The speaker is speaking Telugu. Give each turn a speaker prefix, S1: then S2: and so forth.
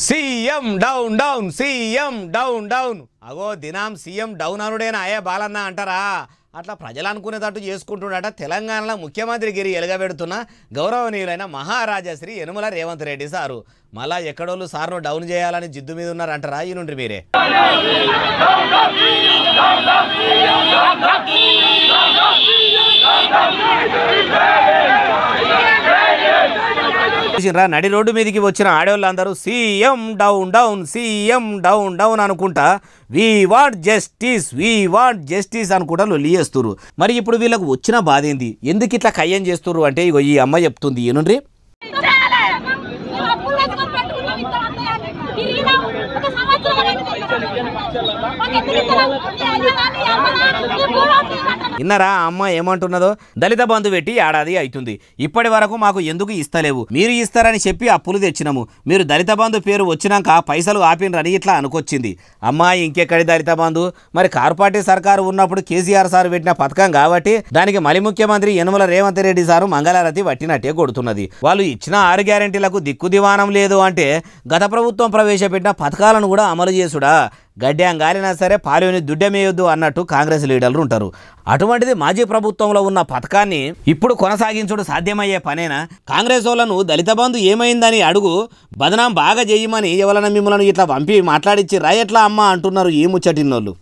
S1: CM down down CM down down అగో దినం సీఎం డౌన్ అనుడేనా అయ్యే బాలన్న అంటారా అట్లా ప్రజలు అనుకునేటట్టు చేసుకుంటున్నాట తెలంగాణలో ముఖ్యమంత్రి గిరి ఎలుగబెడుతున్న గౌరవనీయులైన మహారాజశ్రీ యనుమల రేవంత్ రెడ్డి సారు మళ్ళా ఎక్కడోళ్ళు సార్ను డౌన్ చేయాలని జిద్దు మీద ఉన్నారంటారా ఈ నుండి మీరే నడి రోడ్డు మీదకి వచ్చిన ఆడవాళ్ళందరూ CM down down CM down down అనుకుంటా వీ వాంట్ జస్టిస్ అనుకుంటా లొల్లి చేస్తుర్రు. మరి ఇప్పుడు వీళ్ళకు వచ్చిన బాధ ఏంది, ఎందుకు ఇట్లా కయ్యం చేస్తుర్రు అంటే ఇగో ఈ అమ్మ చెప్తుంది ఏనుండ్రి. ఇన్నరా అమ్మ ఏమంటున్నదో, దళిత బంధు పెట్టి ఏడాది అవుతుంది, ఇప్పటి వరకు మాకు ఎందుకు ఇస్తలేవు, మీరు ఇస్తారని చెప్పి అప్పులు తెచ్చినాము, మీరు దళిత బంధు పేరు వచ్చినాక పైసలు ఆపినరని ఇట్లా అనుకొచ్చింది. అమ్మ ఇంకెక్కడి దళిత బంధు, మరి కార్పొరేట్ సర్కారు ఉన్నప్పుడు కేసీఆర్ సార్ పెట్టిన పథకం కాబట్టి దానికి మలి ముఖ్యమంత్రి యనుమల రేవంత్ రెడ్డి సారు మంగళారతి పట్టినట్టే కొడుతున్నది. వాళ్ళు ఇచ్చిన 6 గ్యారెంటీలకు దిక్కు దివానం లేదు అంటే గత ప్రభుత్వం ప్రవేశపెట్టిన పథకాలను కూడా అమలు చేసుడా, గడ్డ్యాం గాలినా సరే పాలుని దుడ్డమేయొద్దు అన్నట్టు కాంగ్రెస్ లీడర్లు ఉంటారు. అటువంటిది మాజీ ప్రభుత్వంలో ఉన్న పథకాన్ని ఇప్పుడు కొనసాగించుడు సాధ్యమయ్యే పనేనా? కాంగ్రెస్ వాళ్ళను దళిత బంధు ఏమైందని అడుగు, బదనాం బాగా చేయమని ఎవరైనా మిమ్మల్ని ఇట్లా పంపి మాట్లాడిచ్చి రాయట్లా అమ్మ అంటున్నారు ఈ ముచ్చటిన్నోళ్ళు.